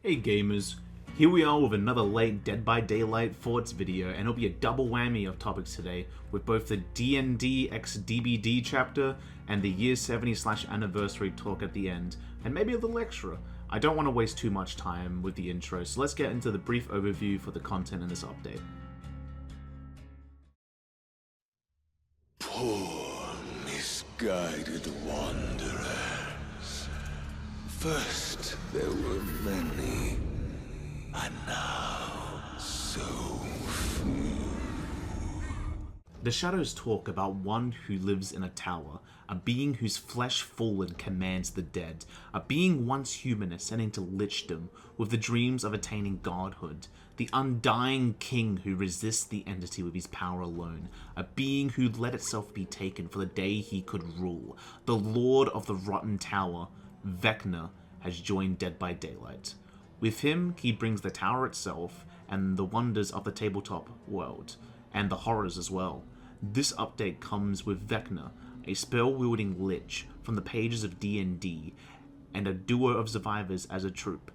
Hey gamers, here we are with another late Dead by Daylight Thoughts video, and it'll be a double whammy of topics today with both the D&D x DBD chapter and the Year 70/Anniversary talk at the end, and maybe a little extra. I don't want to waste too much time with the intro, so let's get into the brief overview for the content in this update. Poor, misguided wanderers. First there were many, and now so few. The shadows talk about one who lives in a tower, a being whose flesh fallen commands the dead, a being once human ascending to lichdom with the dreams of attaining godhood, the undying king who resists the entity with his power alone, a being who let itself be taken for the day he could rule, the lord of the rotten tower. Vecna has joined Dead by Daylight. With him, he brings the tower itself and the wonders of the tabletop world, and the horrors as well. This update comes with Vecna, a spell-wielding lich from the pages of D&D, and a duo of survivors as a troop.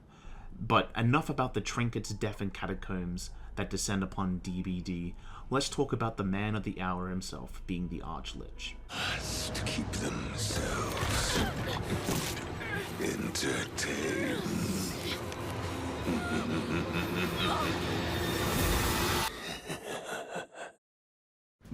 But enough about the trinkets, death, and catacombs that descend upon DBD. Let's talk about the man of the hour himself, being the Archlich. Must keep themselves entertained.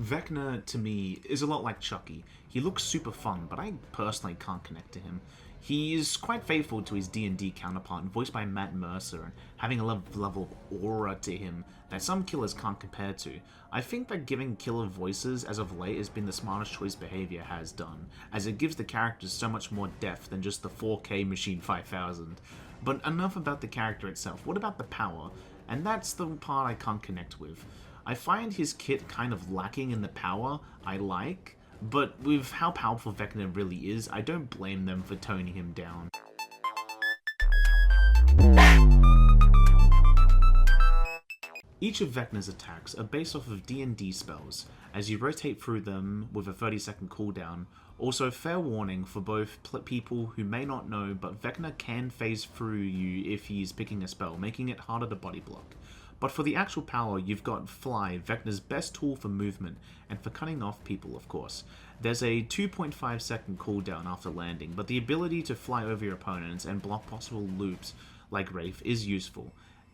Vecna, to me, is a lot like Chucky. He looks super fun, but I personally can't connect to him. He is quite faithful to his D&D counterpart, voiced by Matt Mercer, and having a level of aura to him that some killers can't compare to. I think that giving killer voices as of late has been the smartest choice behavior has done, as it gives the characters so much more depth than just the 4K Machine 5000. But enough about the character itself, what about the power? And that's the part I can't connect with. I find his kit kind of lacking in the power I like, but with how powerful Vecna really is, I don't blame them for toning him down. Each of Vecna's attacks are based off of D&D spells, as you rotate through them with a 30-second cooldown. Also, fair warning for both people who may not know, but Vecna can phase through you if he's picking a spell, making it harder to body block. But for the actual power, you've got Fly, Vecna's best tool for movement, and for cutting off people, of course. There's a 2.5 second cooldown after landing, but the ability to fly over your opponents and block possible loops like Wraith is useful.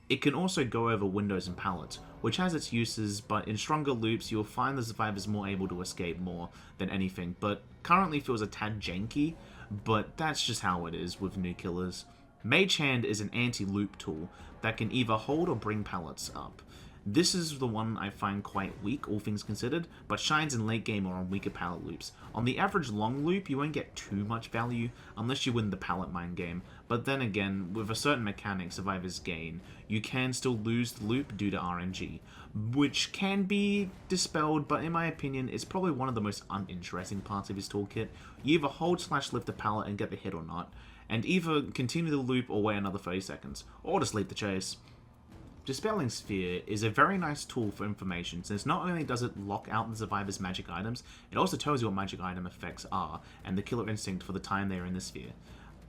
It can also go over windows and pallets, which has its uses, but in stronger loops you'll find the survivors more able to escape more than anything, but currently feels a tad janky, but that's just how it is with new killers. Mage Hand is an anti-loop tool that can either hold or bring pallets up. This is the one I find quite weak, all things considered, but shines in late game or on weaker pallet loops. On the average long loop, you won't get too much value unless you win the pallet mine game, but then again, with a certain mechanic survivors gain, you can still lose the loop due to RNG, which can be dispelled, but in my opinion, it's probably one of the most uninteresting parts of his toolkit. You either hold/lift the pallet and get the hit or not, and either continue the loop or wait another 30 seconds, or just leave the chase. Dispelling Sphere is a very nice tool for information, since not only does it lock out the survivor's magic items, it also tells you what magic item effects are, and the killer instinct for the time they are in the sphere.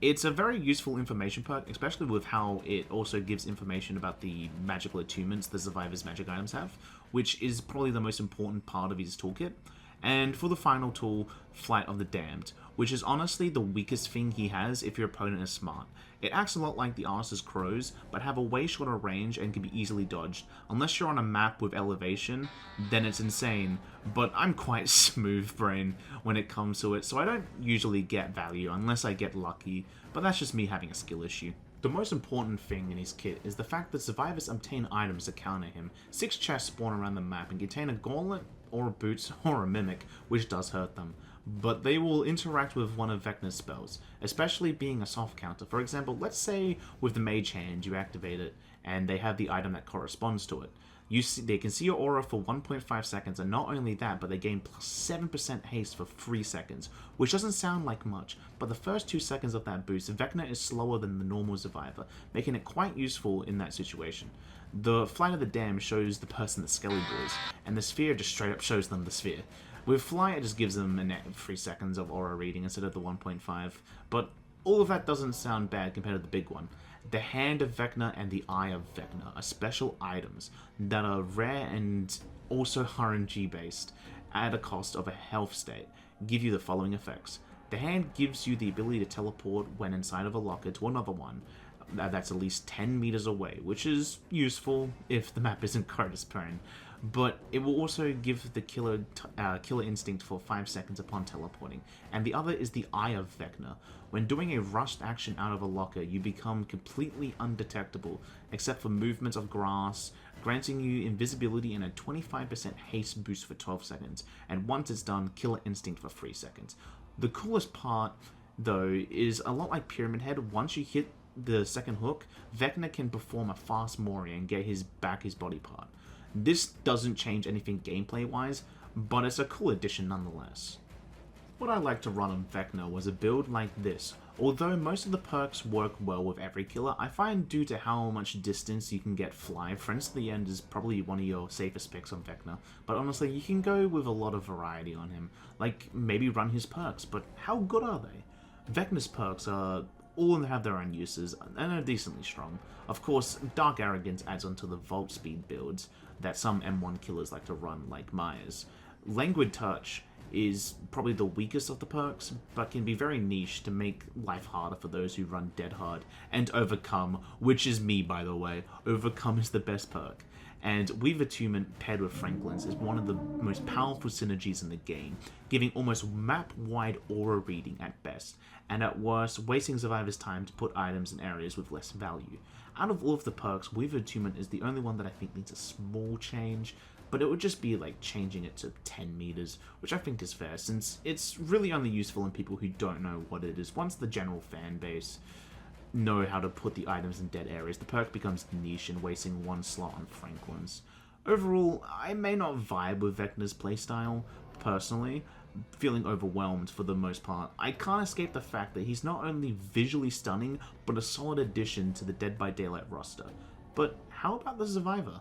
It's a very useful information perk, especially with how it also gives information about the magical attunements the survivor's magic items have, which is probably the most important part of his toolkit. And for the final tool, Flight of the Damned, which is honestly the weakest thing he has if your opponent is smart. It acts a lot like the Arthur's Crows, but have a way shorter range and can be easily dodged. Unless you're on a map with elevation, then it's insane, but I'm quite smooth brain when it comes to it, so I don't usually get value unless I get lucky, but that's just me having a skill issue. The most important thing in his kit is the fact that survivors obtain items to counter him. 6 chests spawn around the map and contain a gauntlet, or a boots, or a mimic, which does hurt them. But they will interact with one of Vecna's spells, especially being a soft counter. For example, let's say with the Mage Hand you activate it, and they have the item that corresponds to it. They can see your aura for 1.5 seconds, and not only that, but they gain plus 7% haste for 3 seconds, which doesn't sound like much, but the first 2 seconds of that boost, Vecna is slower than the normal survivor, making it quite useful in that situation. The Flight of the Damned shows the person the Skelly Boys, and the Sphere just straight up shows them the Sphere. With Fly, it just gives them a net 3 seconds of aura reading instead of the 1.5, but all of that doesn't sound bad compared to the big one. The Hand of Vecna and the Eye of Vecna are special items that are rare and also RNG based at a cost of a health state. Give you the following effects. The Hand gives you the ability to teleport when inside of a locker to another one that's at least 10 meters away, which is useful if the map isn't Curtis prone. But it will also give the killer instinct for 5 seconds upon teleporting. And the other is the Eye of Vecna. When doing a rushed action out of a locker, you become completely undetectable, except for movements of grass, granting you invisibility and a 25% haste boost for 12 seconds. And once it's done, killer instinct for 3 seconds. The coolest part, though, is a lot like Pyramid Head. Once you hit the second hook, Vecna can perform a fast Mori and get his body part. This doesn't change anything gameplay-wise, but it's a cool addition nonetheless. What I like to run on Vecna was a build like this. Although most of the perks work well with every killer, I find due to how much distance you can get fly, Friends to the End is probably one of your safest picks on Vecna, but honestly you can go with a lot of variety on him, like maybe run his perks, but how good are they? Vecna's perks are all have their own uses, and are decently strong. Of course, Dark Arrogance adds onto the Vault Speed builds that some M1 killers like to run, like Myers. Languid Touch is probably the weakest of the perks, but can be very niche to make life harder for those who run Dead Hard. And Overcome, which is me by the way, Overcome is the best perk. And Weave Attunement paired with Franklin's is one of the most powerful synergies in the game, giving almost map-wide aura reading at best, and at worst, wasting survivors' time to put items in areas with less value. Out of all of the perks, Weave Attunement is the only one that I think needs a small change, but it would just be like changing it to 10 meters, which I think is fair, since it's really only useful in people who don't know what it is. Once the general fan base know how to put the items in dead areas, the perk becomes niche and wasting one slot on Franklin's. Overall, I may not vibe with Vecna's playstyle, personally, feeling overwhelmed for the most part. I can't escape the fact that he's not only visually stunning, but a solid addition to the Dead by Daylight roster. But how about the Survivor?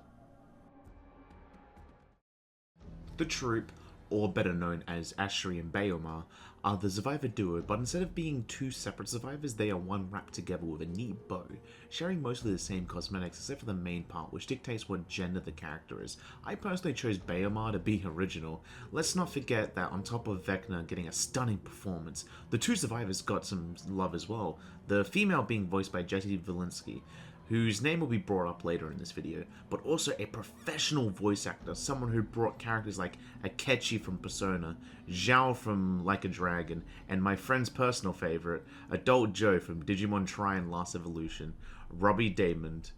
The Troop, or better known as Ashri and Bayomar, are the survivor duo, but instead of being two separate survivors, they are one wrapped together with a neat bow, sharing mostly the same cosmetics except for the main part, which dictates what gender the character is. I personally chose Bayomar to be original. Let's not forget that on top of Vecna getting a stunning performance, the two survivors got some love as well, the female being voiced by Jessie Valinsky, whose name will be brought up later in this video, but also a professional voice actor, someone who brought characters like Akechi from Persona, Zhao from Like a Dragon, and my friend's personal favorite, Adult Joe from Digimon Tri and Last Evolution, Robbie Daymond,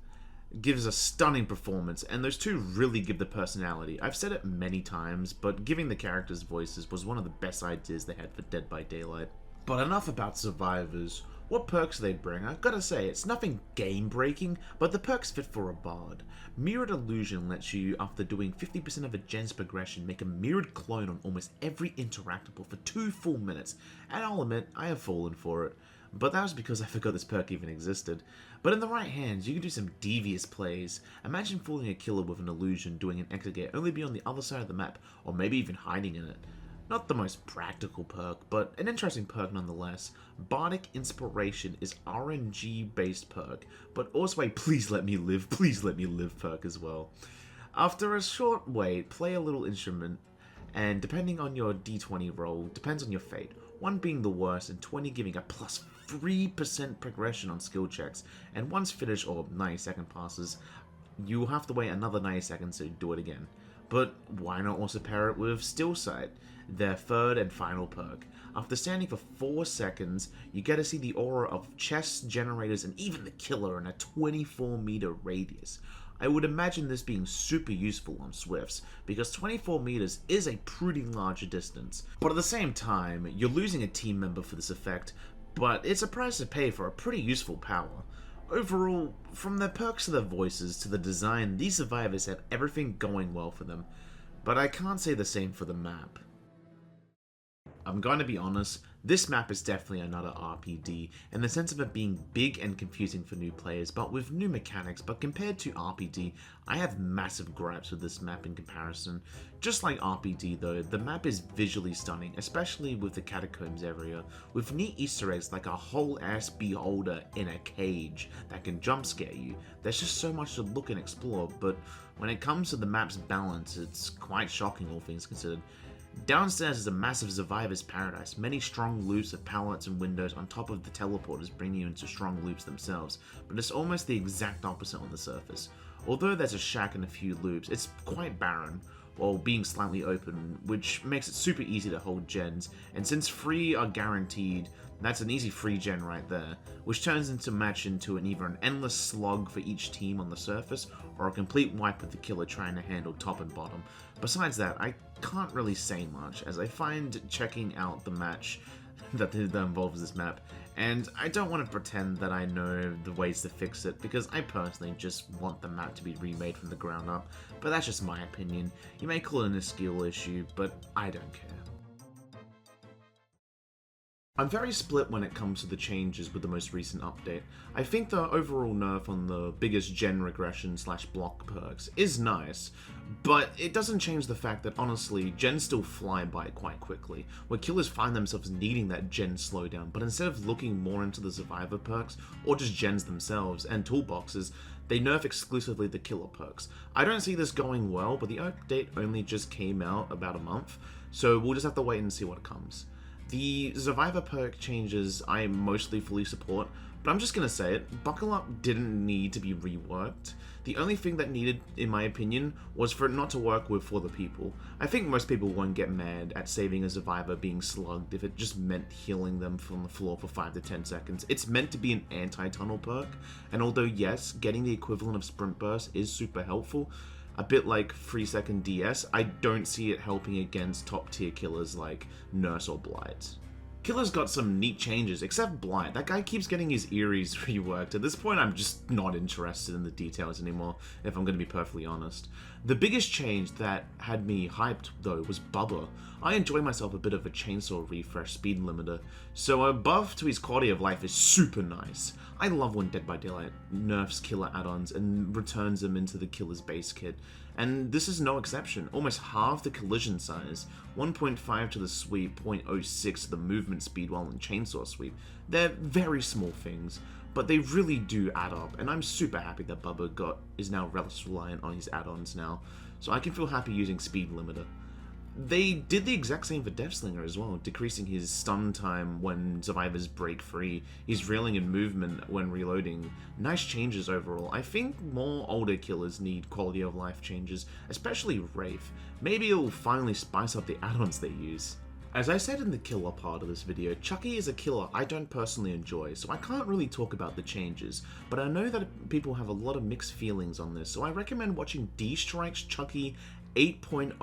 gives a stunning performance, and those two really give the personality. I've said it many times, but giving the characters voices was one of the best ideas they had for Dead by Daylight. But enough about survivors. What perks they bring, I've gotta say, it's nothing game-breaking, but the perks fit for a bard. Mirrored Illusion lets you, after doing 50% of a gen's progression, make a mirrored clone on almost every interactable for 2 full minutes, and I'll admit, I have fallen for it. But that was because I forgot this perk even existed. But in the right hands, you can do some devious plays. Imagine fooling a killer with an illusion, doing an exegate only be on the other side of the map, or maybe even hiding in it. Not the most practical perk, but an interesting perk nonetheless. Bardic Inspiration is RNG based perk, but also a please let me live perk as well. After a short wait, play a little instrument, and depending on your d20 roll, depends on your fate. 1 being the worst, and 20 giving a plus 3% progression on skill checks, and once finished, or 90 second passes, you'll have to wait another 90 seconds to do it again. But why not also pair it with Still Sight, their third and final perk. After standing for 4 seconds, you get to see the aura of chests, generators, and even the killer in a 24 meter radius. I would imagine this being super useful on Swifts, because 24 meters is a pretty large distance. But at the same time, you're losing a team member for this effect, but it's a price to pay for a pretty useful power. Overall, from their perks to their voices to the design, these survivors have everything going well for them, but I can't say the same for the map. I'm going to be honest, This map is definitely another RPD, in the sense of it being big and confusing for new players, but with new mechanics. But compared to RPD, I have massive gripes with this map in comparison. Just like RPD though, the map is visually stunning, especially with the Catacombs area, with neat Easter eggs like a whole ass beholder in a cage that can jump scare you. There's just so much to look and explore, but when it comes to the map's balance, it's quite shocking all things considered. Downstairs is a massive survivor's paradise, many strong loops of pallets and windows on top of the teleporters bring you into strong loops themselves, but it's almost the exact opposite on the surface. Although there's a shack and a few loops, it's quite barren, while being slightly open, which makes it super easy to hold gens, and since free are guaranteed, that's an easy free gen right there, which turns into match into either an endless slog for each team on the surface, or a complete wipe with the killer trying to handle top and bottom. Besides that, I can't really say much, as I find checking out the match that involves this map, and I don't want to pretend that I know the ways to fix it, because I personally just want the map to be remade from the ground up, but that's just my opinion. You may call it a skill issue, but I don't care. I'm very split when it comes to the changes with the most recent update. I think the overall nerf on the biggest gen regression / block perks is nice, but it doesn't change the fact that honestly, gens still fly by quite quickly, where killers find themselves needing that gen slowdown, but instead of looking more into the survivor perks, or just gens themselves and toolboxes, they nerf exclusively the killer perks. I don't see this going well, but the update only just came out about a month, so we'll just have to wait and see what comes. The survivor perk changes I mostly fully support, but I'm just gonna say it, Buckle Up didn't need to be reworked. The only thing that needed, in my opinion, was for it not to work with For the People. I think most people won't get mad at saving a survivor being slugged if it just meant healing them from the floor for 5 to 10 seconds. It's meant to be an anti-tunnel perk, and although yes, getting the equivalent of Sprint Burst is super helpful, a bit like 3-second DS, I don't see it helping against top tier killers like Nurse or Blight. Killer's got some neat changes, except Blight. That guy keeps getting his Eries reworked. At this point, I'm just not interested in the details anymore, if I'm going to be perfectly honest. The biggest change that had me hyped, though, was Bubba. I enjoy myself a bit of a chainsaw refresh speed limiter, so a buff to his quality of life is super nice. I love when Dead by Daylight nerfs killer add-ons and returns them into the killer's base kit, and this is no exception. Almost half the collision size, 1.5 to the sweep, 0.06 to the movement speed while in chainsaw sweep. They're very small things, but they really do add up, and I'm super happy that Bubba is now less reliant on his add-ons now, so I can feel happy using speed limiter. They did the exact same for Deathslinger as well, decreasing his stun time when survivors break free, his reeling and movement when reloading. Nice changes overall. I think more older killers need quality of life changes, especially Wraith. Maybe it'll finally spice up the add-ons they use. As I said in the killer part of this video, Chucky is a killer I don't personally enjoy, so I can't really talk about the changes, but I know that people have a lot of mixed feelings on this, so I recommend watching D-Strike's Chucky 8.00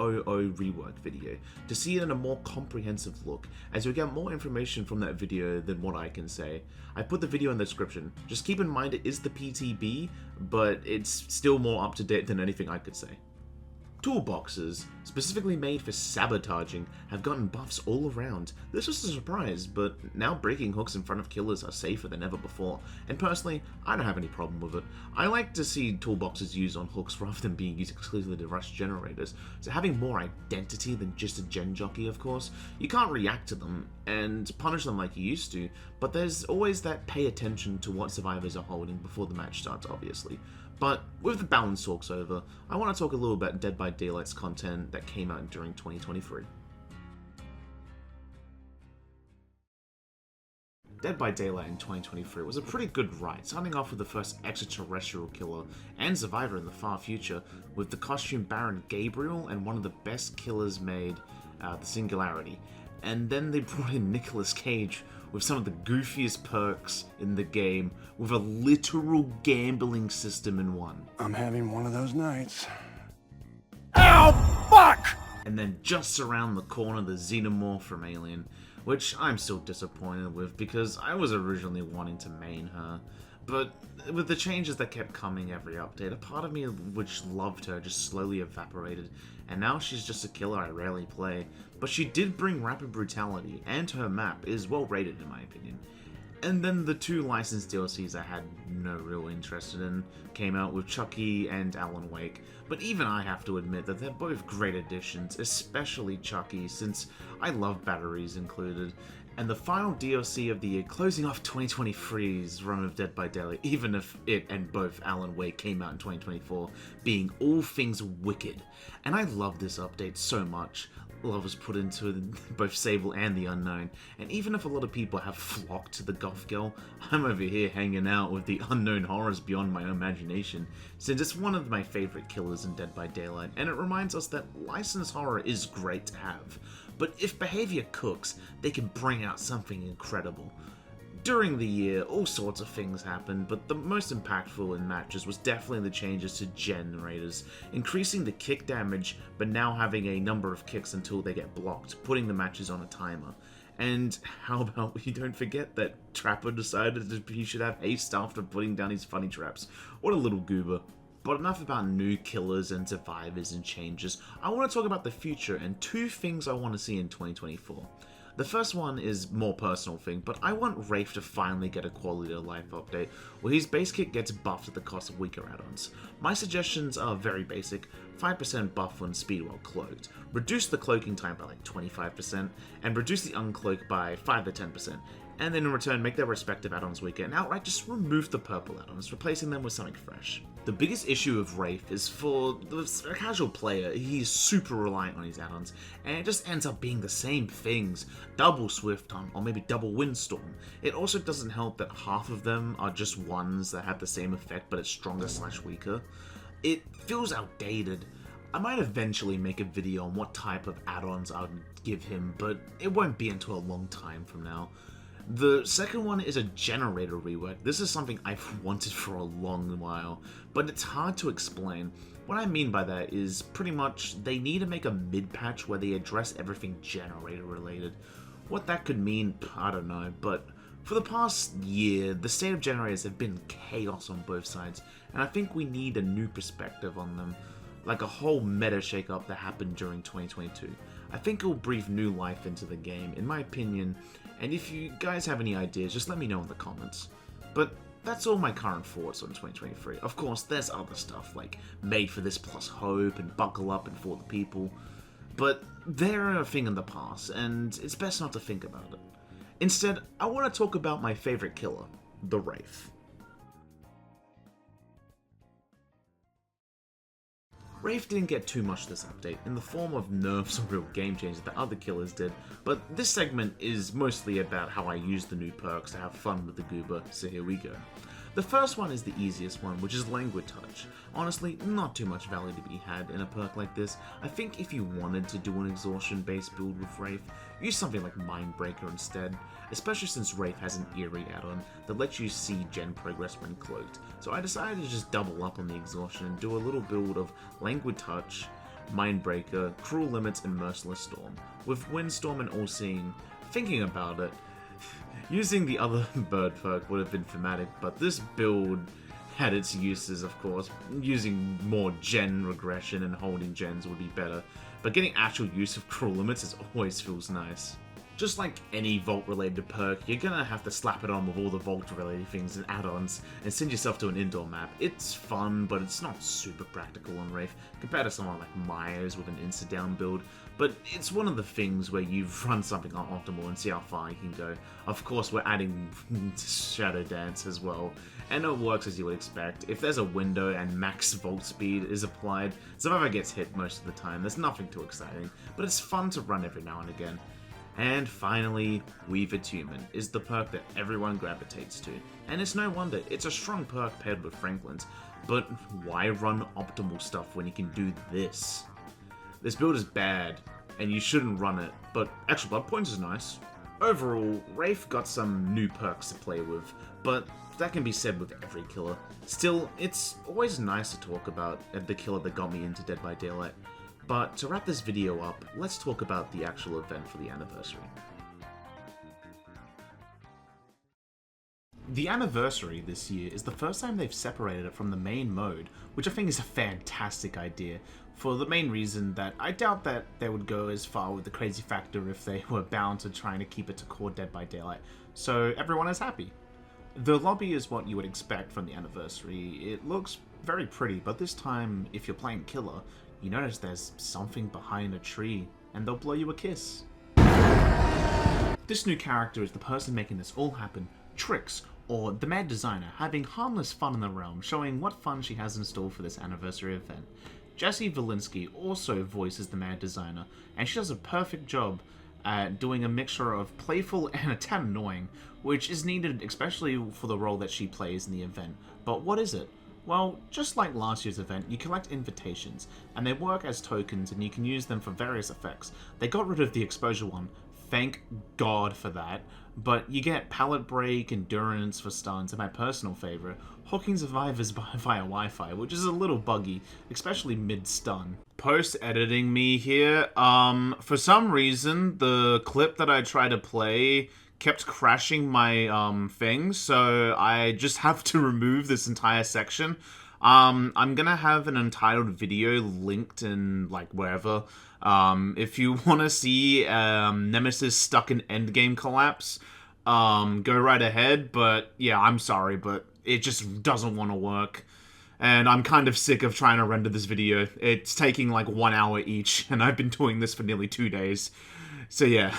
rework video to see it in a more comprehensive look, as you'll get more information from that video than what I can say. I put the video in the description. Just keep in mind it is the PTB, but it's still more up to date than anything I could say. Toolboxes, specifically made for sabotaging, have gotten buffs all around. This was a surprise, but now breaking hooks in front of killers are safer than ever before, and personally, I don't have any problem with it. I like to see toolboxes used on hooks rather than being used exclusively to rush generators, so having more identity than just a gen jockey, of course. You can't react to them and punish them like you used to, but there's always that pay attention to what survivors are holding before the match starts, obviously. But with the balance talks over, I want to talk a little about Dead by Daylight's content that came out during 2023. Dead by Daylight in 2023 was a pretty good ride, starting off with the first extraterrestrial killer and survivor in the far future, with the costume Baron Gabriel and one of the best killers made, the Singularity. And then they brought in Nicolas Cage with some of the goofiest perks in the game, with a literal gambling system in one. I'm having one of those nights. Ow, fuck! And then just around the corner, the Xenomorph from Alien, which I'm still disappointed with because I was originally wanting to main her. But with the changes that kept coming every update, a part of me which loved her just slowly evaporated, and now she's just a killer I rarely play. But she did bring rapid brutality, and her map is well rated in my opinion. And then the two licensed DLCs I had no real interest in came out with Chucky and Alan Wake, but even I have to admit that they're both great additions, especially Chucky, since I love batteries included. And the final DLC of the year, closing off 2023's run of Dead by Daylight, even if it and both Alan Wake came out in 2024, being all things wicked. And I love this update so much. Love was put into it, both Sable and the Unknown, and even if a lot of people have flocked to the Goth Girl, I'm over here hanging out with the unknown horrors beyond my imagination, since it's one of my favourite killers in Dead by Daylight, and it reminds us that licensed horror is great to have, but if behaviour cooks, they can bring out something incredible. During the year, all sorts of things happened, but the most impactful in matches was definitely the changes to generators, increasing the kick damage, but now having a number of kicks until they get blocked, putting the matches on a timer. And how about we don't forget that Trapper decided that he should have haste after putting down his funny traps. What a little goober. But enough about new killers and survivors and changes. I want to talk about the future and two things I want to see in 2024. The first one is more personal thing, but I want Wraith to finally get a quality of life update, where his base kit gets buffed at the cost of weaker add-ons. My suggestions are very basic: 5% buff when speed while cloaked, reduce the cloaking time by like 25%, and reduce the uncloak by 5 to 10%. And then in return, make their respective add-ons weaker, and outright just remove the purple add-ons, replacing them with something fresh. The biggest issue of Wraith is for a casual player, he's super reliant on his add-ons, and it just ends up being the same things. Double Swift on, or maybe double Windstorm. It also doesn't help that half of them are just ones that have the same effect, but it's stronger / weaker. It feels outdated. I might eventually make a video on what type of add-ons I would give him, but it won't be until a long time from now. The second one is a generator rework. This is something I've wanted for a long while, but it's hard to explain. What I mean by that is pretty much they need to make a mid-patch where they address everything generator related. What that could mean, I don't know, but for the past year, the state of generators have been chaos on both sides, and I think we need a new perspective on them, like a whole meta shakeup that happened during 2022. I think it'll breathe new life into the game, in my opinion, and if you guys have any ideas, just let me know in the comments. But that's all my current thoughts on 2023. Of course, there's other stuff like Made for This plus Hope and Buckle Up and For the People, but they're a thing in the past, and it's best not to think about it. Instead, I want to talk about my favorite killer, the Wraith. Wraith didn't get too much this update, in the form of nerfs or real game changes that other killers did, but this segment is mostly about how I use the new perks to have fun with the goober, so here we go. The first one is the easiest one, which is Languid Touch. Honestly, not too much value to be had in a perk like this. I think if you wanted to do an exhaustion-based build with Wraith, use something like Mindbreaker instead, especially since Wraith has an eerie add-on that lets you see gen progress when cloaked. So I decided to just double up on the exhaustion and do a little build of Languid Touch, Mindbreaker, Cruel Limits, and Merciless Storm, with Windstorm and All-Seeing. Thinking about it, using the other bird perk would have been thematic, but this build had its uses, of course. Using more gen regression and holding gens would be better, but getting actual use of Cruel Limits always feels nice. Just like any Vault-related perk, you're gonna have to slap it on with all the Vault-related things and add-ons and send yourself to an indoor map. It's fun, but it's not super practical on Wraith, compared to someone like Myers with an insta-down build, but it's one of the things where you run something on optimal and see how far you can go. Of course, we're adding Shadow Dance as well, and it works as you would expect. If there's a window and max Vault speed is applied, Survivor gets hit most of the time. There's nothing too exciting, but it's fun to run every now and again. And finally, Weave Attunement is the perk that everyone gravitates to. And it's no wonder, it's a strong perk paired with Franklin's, but why run optimal stuff when you can do this? This build is bad, and you shouldn't run it, but Extra Blood Points is nice. Overall, Wraith got some new perks to play with, but that can be said with every killer. Still, it's always nice to talk about the killer that got me into Dead by Daylight. But to wrap this video up, let's talk about the actual event for the anniversary. The Anniversary this year is the first time they've separated it from the main mode, which I think is a fantastic idea, for the main reason that I doubt that they would go as far with the crazy factor if they were bound to trying to keep it to core Dead by Daylight, so everyone is happy. The lobby is what you would expect from the Anniversary. It looks very pretty, but this time, if you're playing Killer, you notice there's something behind a tree, and they'll blow you a kiss. This new character is the person making this all happen, Trix, or the Mad Designer, having harmless fun in the realm, showing what fun she has in store for this Anniversary event. Jessie Valinsky also voices the Mad Designer, and she does a perfect job at doing a mixture of playful and a tad annoying, which is needed especially for the role that she plays in the event. But what is it? Well, just like last year's event, you collect invitations, and they work as tokens and you can use them for various effects. They got rid of the exposure one, thank God for that, but you get pallet break, endurance for stuns, and my personal favourite, hooking survivors via Wi-Fi, which is a little buggy, especially mid-stun. Post-editing me here, for some reason, the clip that I tried to play kept crashing my thing, so I just have to remove this entire section. I'm gonna have an entitled video linked in, like, wherever. If you want to see Nemesis stuck in endgame collapse, go right ahead, but yeah, I'm sorry, but it just doesn't want to work. And I'm kind of sick of trying to render this video. It's taking like 1 hour each, and I've been doing this for nearly 2 days. So yeah.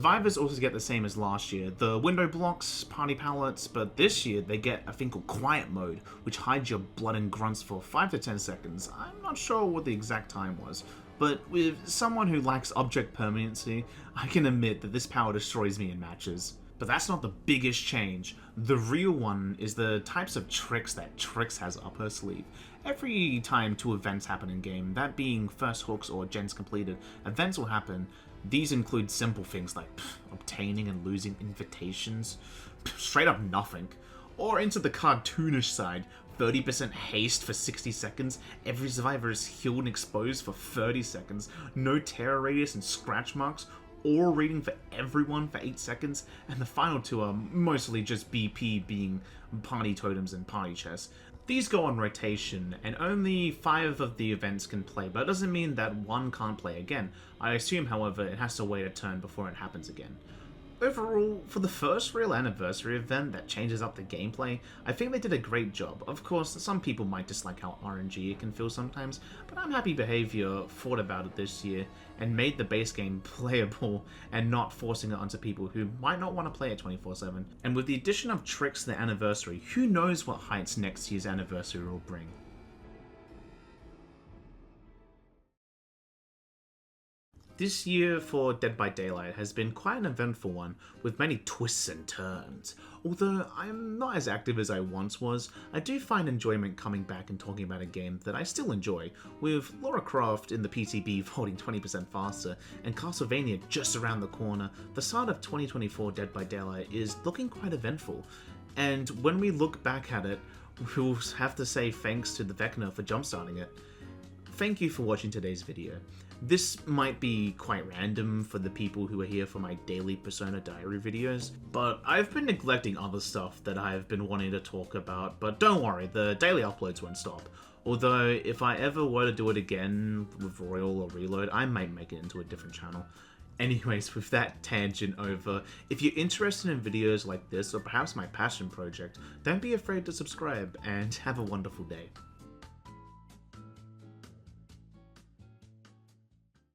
Survivors also get the same as last year, the window blocks, party pallets, but this year they get a thing called Quiet Mode, which hides your blood and grunts for 5 to 10 seconds. I'm not sure what the exact time was, but with someone who lacks object permanency, I can admit that this power destroys me in matches. But that's not the biggest change. The real one is the types of tricks that Trix has up her sleeve. Every time 2 events happen in game, that being first hooks or gens completed, events will happen. These include simple things like obtaining and losing invitations, straight up nothing, or into the cartoonish side, 30% haste for 60 seconds, every survivor is healed and exposed for 30 seconds, no terror radius and scratch marks, or rating for everyone for 8 seconds, and the final 2 are mostly just BP, being party totems and party chests. These go on rotation, and only 5 of the events can play, but it doesn't mean that 1 can't play again. I assume, however, it has to wait a turn before it happens again. Overall, for the first real Anniversary event that changes up the gameplay, I think they did a great job. Of course, some people might dislike how RNG it can feel sometimes, but I'm happy Behavior thought about it this year and made the base game playable and not forcing it onto people who might not want to play it 24/7. And with the addition of Trix to the Anniversary, who knows what heights next year's Anniversary will bring. This year for Dead by Daylight has been quite an eventful one, with many twists and turns. Although I'm not as active as I once was, I do find enjoyment coming back and talking about a game that I still enjoy, with Lara Croft in the PCB voting 20% faster, and Castlevania just around the corner. The start of 2024 Dead by Daylight is looking quite eventful, and when we look back at it, we'll have to say thanks to the Vecna for jumpstarting it. Thank you for watching today's video. This might be quite random for the people who are here for my daily Persona Diary videos, but I've been neglecting other stuff that I've been wanting to talk about, but don't worry, the daily uploads won't stop. Although, if I ever were to do it again with Royal or Reload, I might make it into a different channel. Anyways, with that tangent over, if you're interested in videos like this, or perhaps my passion project, don't be afraid to subscribe, and have a wonderful day.